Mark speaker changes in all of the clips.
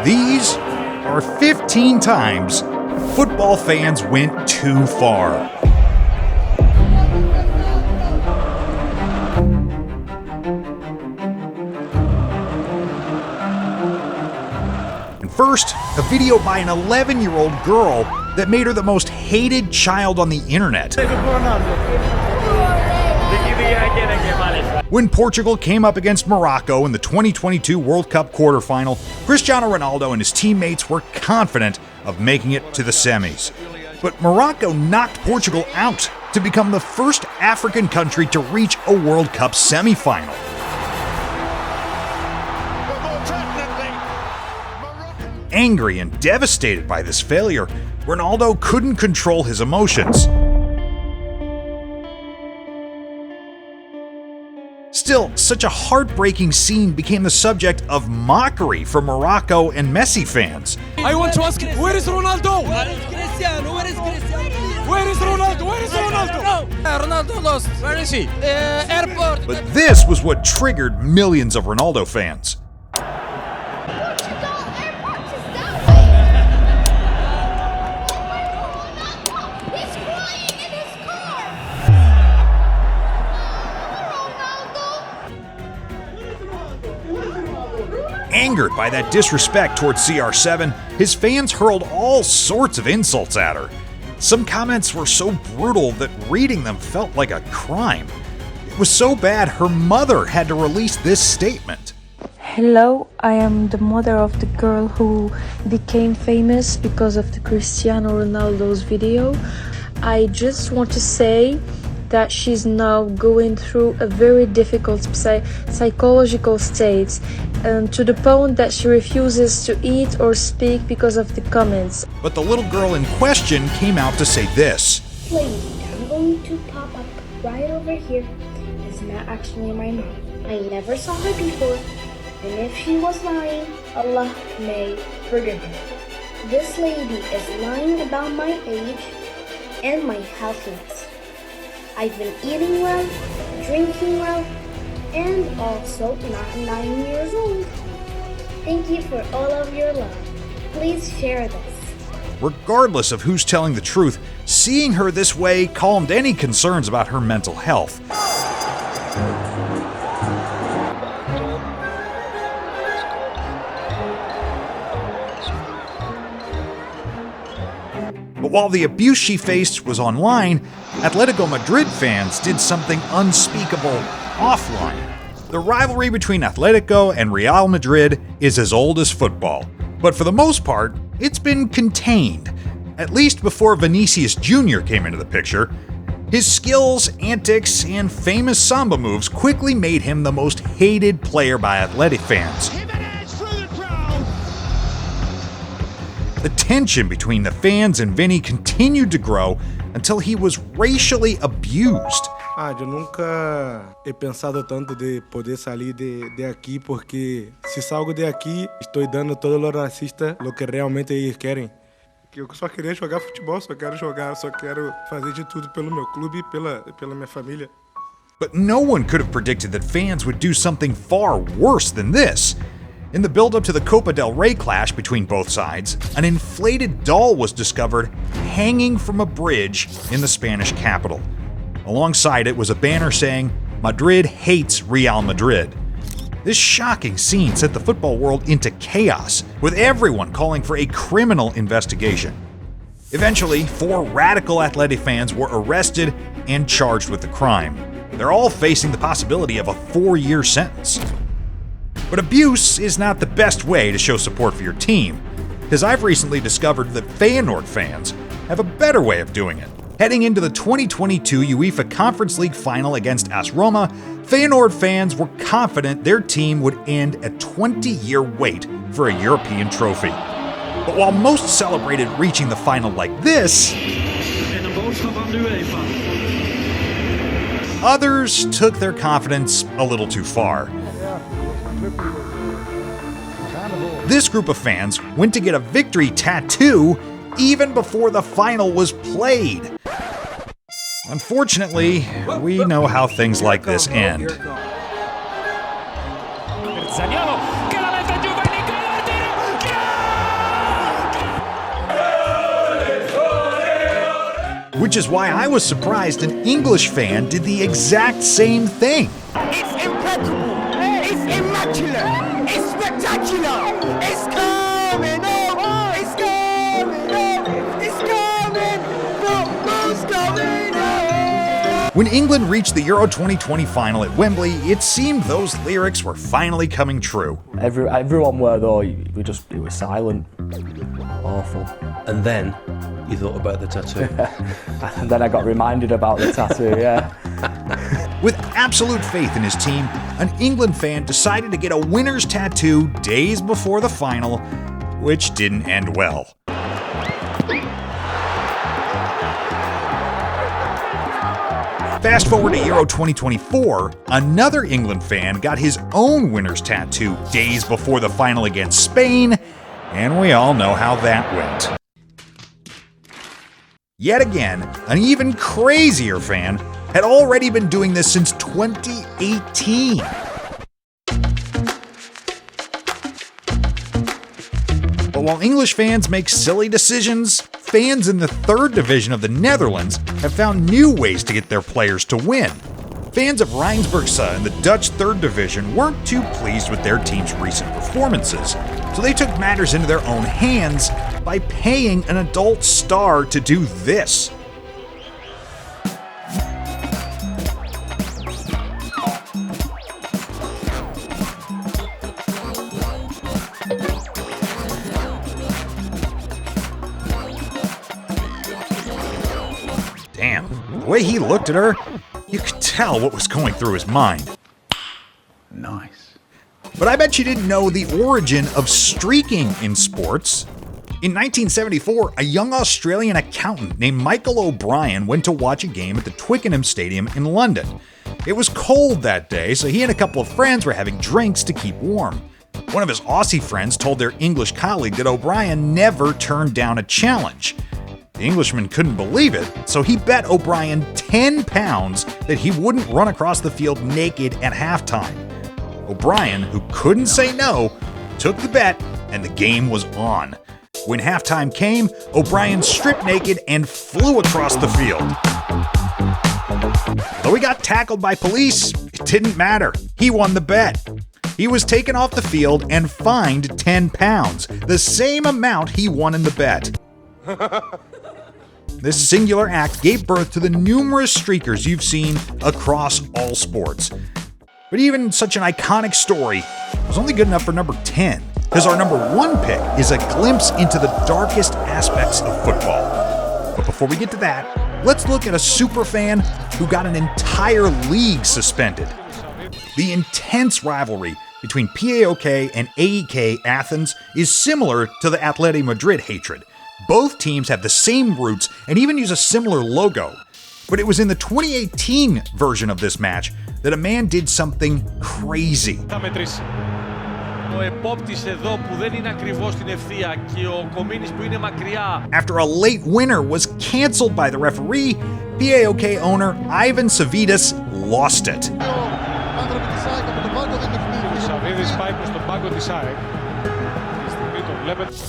Speaker 1: These are 15 times football fans went too far. And first, a video by an 11-year-old girl that made her the most hated child on the internet. When Portugal came up against Morocco in the 2022 World Cup quarterfinal, Cristiano Ronaldo and his teammates were confident of making it to the semis. But Morocco knocked Portugal out to become the first African country to reach a World Cup semifinal. Angry and devastated by this failure, Ronaldo couldn't control his emotions. Still, such a heartbreaking scene became the subject of mockery from Morocco and Messi fans.
Speaker 2: I want to ask, where is Ronaldo? Where is Cristiano? Where is Cristiano? Where is Ronaldo? Where is Ronaldo? No, Ronaldo lost. Where is he? Airport.
Speaker 1: But this was what triggered millions of Ronaldo fans. Angered by that disrespect towards CR7, his fans hurled all sorts of insults at her. Some comments were so brutal that reading them felt like a crime. It was so bad her mother had to release this statement.
Speaker 3: Hello, I am the mother of the girl who became famous because of the Cristiano Ronaldo's video. I just want to say that she's now going through a very difficult psychological state, to the point that she refuses to eat or speak because of the comments.
Speaker 1: But the little girl in question came out to say this.
Speaker 4: Lady, I'm going to pop up right over here. It's not actually my mom. I never saw her before, and if she was lying, Allah may forgive her. This lady is lying about my age and my healthiness. I've been eating well, drinking well, and also not 9 years old. Thank you for all of your love. Please share this.
Speaker 1: Regardless of who's telling the truth, seeing her this way calmed any concerns about her mental health. But while the abuse she faced was online, Atletico Madrid fans did something unspeakable offline. The rivalry between Atletico and Real Madrid is as old as football, but for the most part, it's been contained, at least before Vinicius Jr. came into the picture. His skills, antics, and famous samba moves quickly made him the most hated player by Athletic fans. The tension between the fans and Vinny continued to grow until he was racially abused.
Speaker 5: Eu nunca he pensado tanto de poder sair de aqui, porque se salgo de aqui, estou dando todo lo racista lo que realmente eles querem. Eu só queria jogar futebol, só quero jogar, só quero fazer de tudo pelo meu clube e pela minha família.
Speaker 1: But no one could have predicted that fans would do something far worse than this. In the build-up to the Copa del Rey clash between both sides, an inflated doll was discovered hanging from a bridge in the Spanish capital. Alongside it was a banner saying, "Madrid hates Real Madrid." This shocking scene set the football world into chaos, with everyone calling for a criminal investigation. Eventually, 4 radical Athletic fans were arrested and charged with the crime. They're all facing the possibility of a 4-year sentence. But abuse is not the best way to show support for your team, because I've recently discovered that Feyenoord fans have a better way of doing it. Heading into the 2022 UEFA Conference League final against AS Roma, Feyenoord fans were confident their team would end a 20-year wait for a European trophy. But while most celebrated reaching the final like this, others took their confidence a little too far. This group of fans went to get a victory tattoo even before the final was played. Unfortunately, we know how things like this end. which is why I was surprised an English fan did the exact same thing.
Speaker 6: It's impeccable. It's immaculate. It's spectacular. It's coming up. It's coming up. It's coming. Football's coming up.
Speaker 1: When England reached the Euro 2020 final at Wembley, it seemed those lyrics were finally coming true.
Speaker 7: Everyone were though, it was silent. Awful.
Speaker 8: And then you thought about the tattoo.
Speaker 7: And then I got reminded about the tattoo, yeah.
Speaker 1: With absolute faith in his team, an England fan decided to get a winner's tattoo days before the final, which didn't end well. Fast forward to Euro 2024, another England fan got his own winner's tattoo days before the final against Spain, and we all know how that went. Yet again, an even crazier fan had already been doing this since 2018. But while English fans make silly decisions, fans in the third division of the Netherlands have found new ways to get their players to win. Fans of Rijnsburgse in the Dutch third division weren't too pleased with their team's recent performances, so they took matters into their own hands by paying an adult star to do this. Damn, the way he looked at her, you could tell what was going through his mind.
Speaker 9: Nice.
Speaker 1: But I bet you didn't know the origin of streaking in sports. In 1974, a young Australian accountant named Michael O'Brien went to watch a game at the Twickenham Stadium in London. It was cold that day, so he and a couple of friends were having drinks to keep warm. One of his Aussie friends told their English colleague that O'Brien never turned down a challenge. The Englishman couldn't believe it, so he bet O'Brien £10 that he wouldn't run across the field naked at halftime. O'Brien, who couldn't say no, took the bet, and the game was on. When halftime came, O'Brien stripped naked and flew across the field. Though he got tackled by police, it didn't matter. He won the bet. He was taken off the field and fined £10, the same amount he won in the bet. This singular act gave birth to the numerous streakers you've seen across all sports. But even such an iconic story was only good enough for number 10, because our number 1 pick is a glimpse into the darkest aspects of football. But before we get to that, let's look at a superfan who got an entire league suspended. The intense rivalry between PAOK and AEK Athens is similar to the Atletico Madrid hatred. Both teams have the same roots and even use a similar logo. But it was in the 2018 version of this match that a man did something crazy. After a late winner was cancelled by the referee, PAOK owner Ivan Savidas lost it.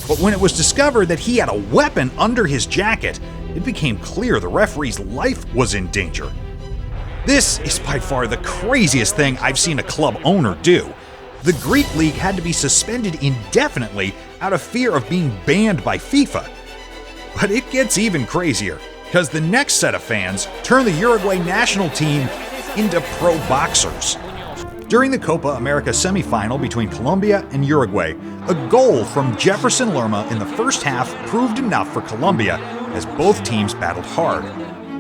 Speaker 1: But when it was discovered that he had a weapon under his jacket, it became clear the referee's life was in danger. This is by far the craziest thing I've seen a club owner do. The Greek league had to be suspended indefinitely out of fear of being banned by FIFA. But it gets even crazier, because the next set of fans turned the Uruguay national team into pro boxers. During the Copa America semifinal between Colombia and Uruguay, a goal from Jefferson Lerma in the first half proved enough for Colombia, as both teams battled hard.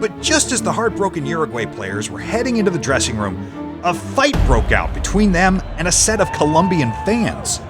Speaker 1: But just as the heartbroken Uruguay players were heading into the dressing room, a fight broke out between them and a set of Colombian fans.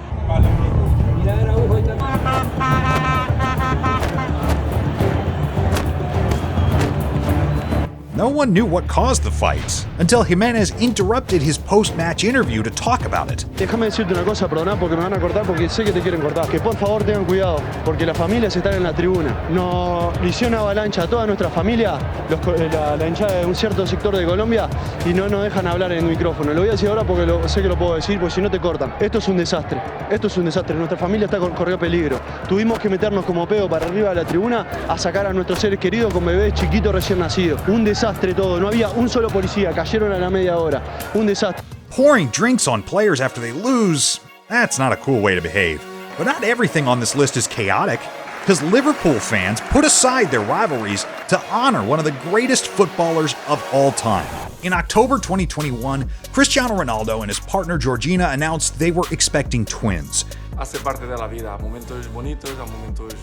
Speaker 1: no one knew what caused the fights until Jimenez interrupted his post-match interview to talk about it.
Speaker 10: Déjame decirte una cosa, perdona porque me van a cortar porque sé que te quieren cortar. Que por favor tengan cuidado porque las familias están en la tribuna. No le hicieron una avalancha a toda nuestra familia, la hinchada de un cierto sector de Colombia y no nos dejan hablar en el micrófono. Lo voy a decir ahora porque sé que lo puedo decir porque si no te cortan. Esto es un desastre. Esto es un desastre. Nuestra familia corrió peligro. Tuvimos que meternos como pedo para arriba de la tribuna a sacar a nuestros seres queridos con bebés chiquitos recién nacidos. Un desastre todo. No había un solo policía. Cayeron a la media hora. Un desastre.
Speaker 1: Pouring drinks on players after they lose, that's not a cool way to behave. But not everything on this list is chaotic, because Liverpool fans put aside their rivalries to honor one of the greatest footballers of all time. In October 2021, Cristiano Ronaldo and his partner Georgina announced they were expecting twins.
Speaker 11: Hace parte de la vida, momentos bonitos, momentos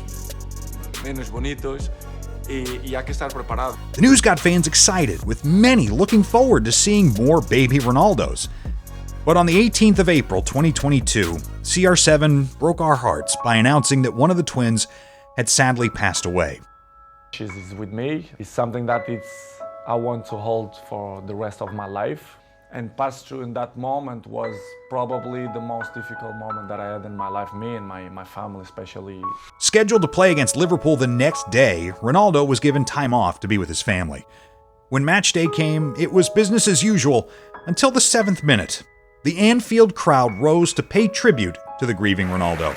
Speaker 11: menos bonitos, y hay que estar preparado.
Speaker 1: The news got fans excited, with many looking forward to seeing more baby Ronaldos. But on the 18th of April 2022, CR7 broke our hearts by announcing that one of the twins had sadly passed away.
Speaker 12: She's with me. It's something that I want to hold for the rest of my life. And pass through in that moment was probably the most difficult moment that I had in my life, me and my family especially.
Speaker 1: Scheduled to play against Liverpool the next day, Ronaldo was given time off to be with his family. When match day came, it was business as usual until the 7th minute. The Anfield crowd rose to pay tribute to the grieving Ronaldo.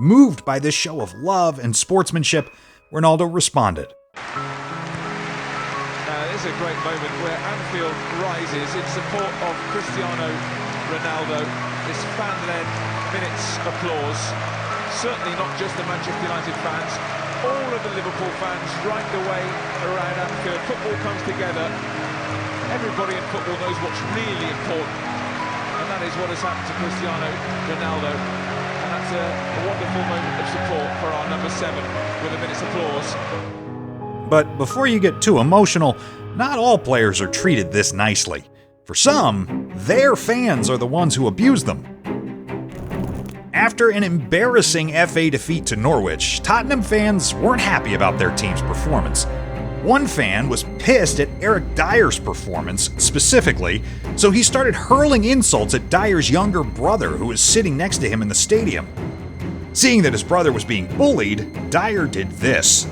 Speaker 1: Moved by this show of love and sportsmanship, Ronaldo responded.
Speaker 13: This is a great moment where Anfield rises in support of Cristiano Ronaldo. This fan-led minute's applause. Certainly not just the Manchester United fans, all of the Liverpool fans right the way around Anfield. Football comes together. Everybody in football knows what's really important, and that is what has happened to Cristiano Ronaldo. And that's a wonderful moment of support for our number 7 with a minute's applause.
Speaker 1: But before you get too emotional, not all players are treated this nicely. For some, their fans are the ones who abuse them. After an embarrassing FA defeat to Norwich, Tottenham fans weren't happy about their team's performance. One fan was pissed at Eric Dier's performance specifically, so he started hurling insults at Dier's younger brother who was sitting next to him in the stadium. Seeing that his brother was being bullied, Dier did this.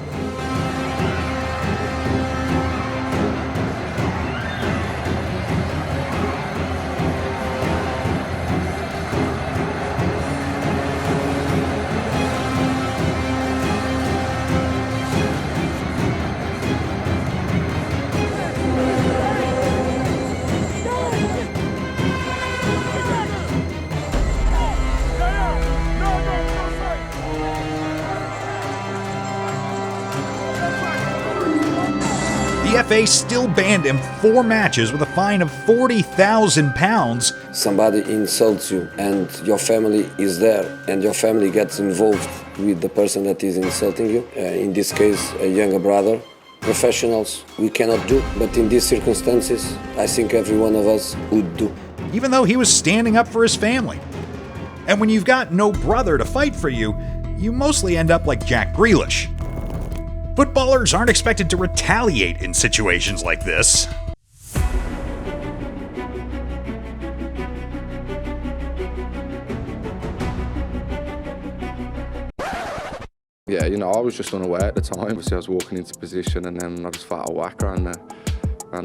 Speaker 1: The FA still banned him 4 matches with a fine of £40,000.
Speaker 14: Somebody insults you and your family is there and your family gets involved with the person that is insulting you. In this case, a younger brother. Professionals, we cannot do, but in these circumstances, I think every one of us would do.
Speaker 1: Even though he was standing up for his family. And when you've got no brother to fight for you, you mostly end up like Jack Grealish. Footballers aren't expected to retaliate in situations like this.
Speaker 15: Yeah, I was just unaware at the time. Obviously, I was walking into position and then I just felt a whack around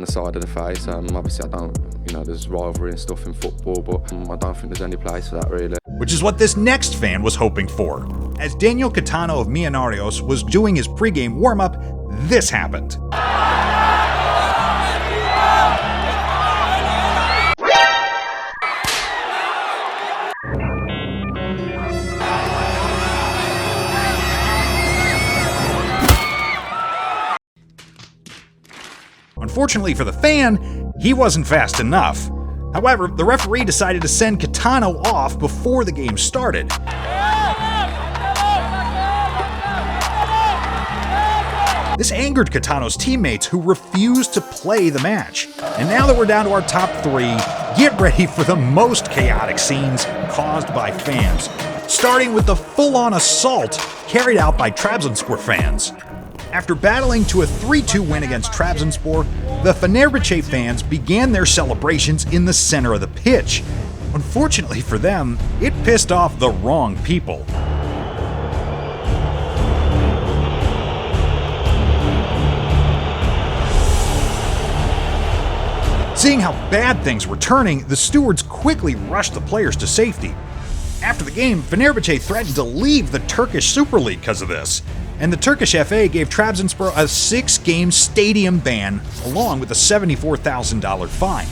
Speaker 15: the side of the face. Obviously, I don't, there's rivalry and stuff in football, but I don't think there's any place for that, really.
Speaker 1: Which is what this next fan was hoping for. As Daniel Catano of Millonarios was doing his pregame warm-up, this happened. Unfortunately for the fan, he wasn't fast enough. However, the referee decided to send Catano off before the game started. This angered Catano's teammates who refused to play the match. And now that we're down to our top 3, Get ready for the most chaotic scenes caused by fans, starting with the full-on assault carried out by Trabzonspor fans. After battling to a 3-2 win against Trabzonspor, the Fenerbahce fans began their celebrations in the center of the pitch. Unfortunately for them, it pissed off the wrong people. Seeing how bad things were turning, the stewards quickly rushed the players to safety. After the game, Fenerbahce threatened to leave the Turkish Super League because of this, and the Turkish FA gave Trabzonspor a 6-game stadium ban along with a $74,000 fine.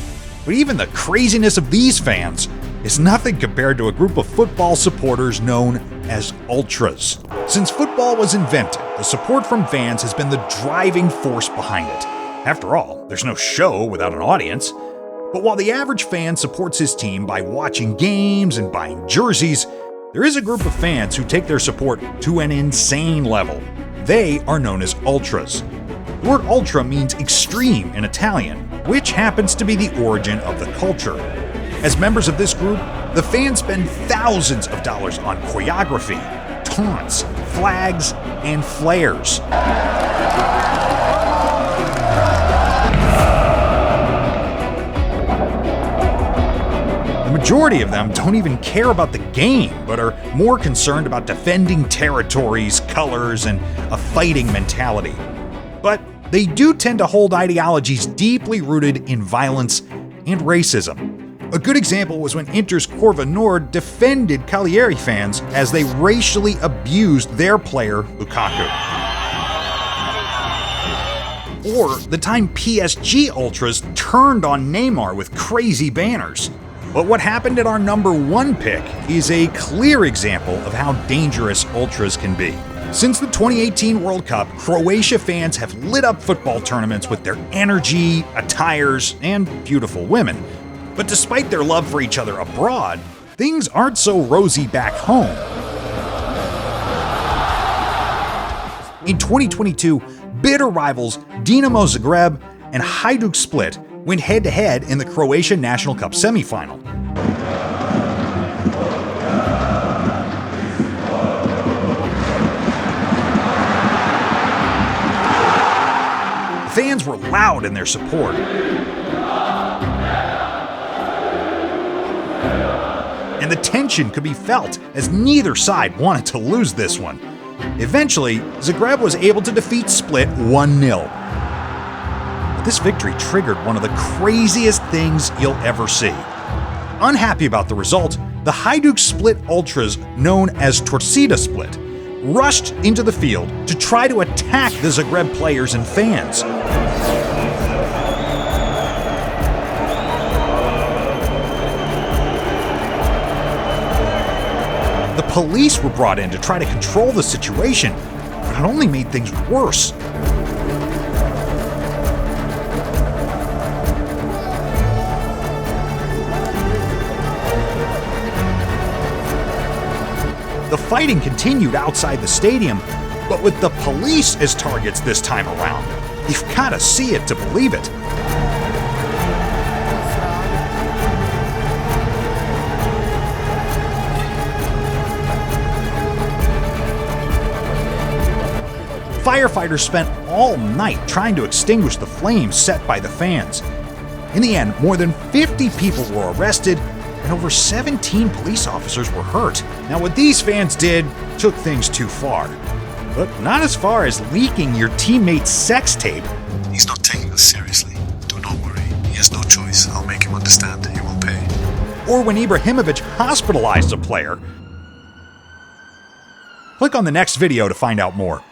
Speaker 1: But even the craziness of these fans is nothing compared to a group of football supporters known as ultras. Since football was invented, the support from fans has been the driving force behind it. After all, there's no show without an audience. But while the average fan supports his team by watching games and buying jerseys, there is a group of fans who take their support to an insane level. They are known as ultras. The word ultra means extreme in Italian, which happens to be the origin of the culture. As members of this group, the fans spend thousands of dollars on choreography, taunts, flags, and flares. The majority of them don't even care about the game, but are more concerned about defending territories, colors, and a fighting mentality. But they do tend to hold ideologies deeply rooted in violence and racism. A good example was when Inter's Corva Nord defended Cagliari fans as they racially abused their player, Lukaku. Or the time PSG ultras turned on Neymar with crazy banners. But what happened at our number 1 pick is a clear example of how dangerous ultras can be. Since the 2018 World Cup, Croatia fans have lit up football tournaments with their energy, attires, and beautiful women. But despite their love for each other abroad, things aren't so rosy back home. In 2022, bitter rivals Dinamo Zagreb and Hajduk Split went head-to-head in the Croatia National Cup semifinal. Fans were loud in their support. And the tension could be felt as neither side wanted to lose this one. Eventually, Zagreb was able to defeat Split 1-0. But this victory triggered one of the craziest things you'll ever see. Unhappy about the result, the Hajduk Split ultras, known as Torcida Split, rushed into the field to try to attack the Zagreb players and fans. The police were brought in to try to control the situation, but it only made things worse. The fighting continued outside the stadium, but with the police as targets this time around. You've got to see it to believe it. Firefighters spent all night trying to extinguish the flames set by the fans. In the end, more than 50 people were arrested and over 17 police officers were hurt. Now, what these fans did took things too far, but not as far as leaking your teammate's sex tape.
Speaker 16: He's not taking us seriously. Do not worry. He has no choice. I'll make him understand. He will pay.
Speaker 1: Or when Ibrahimovic hospitalized a player. Click on the next video to find out more.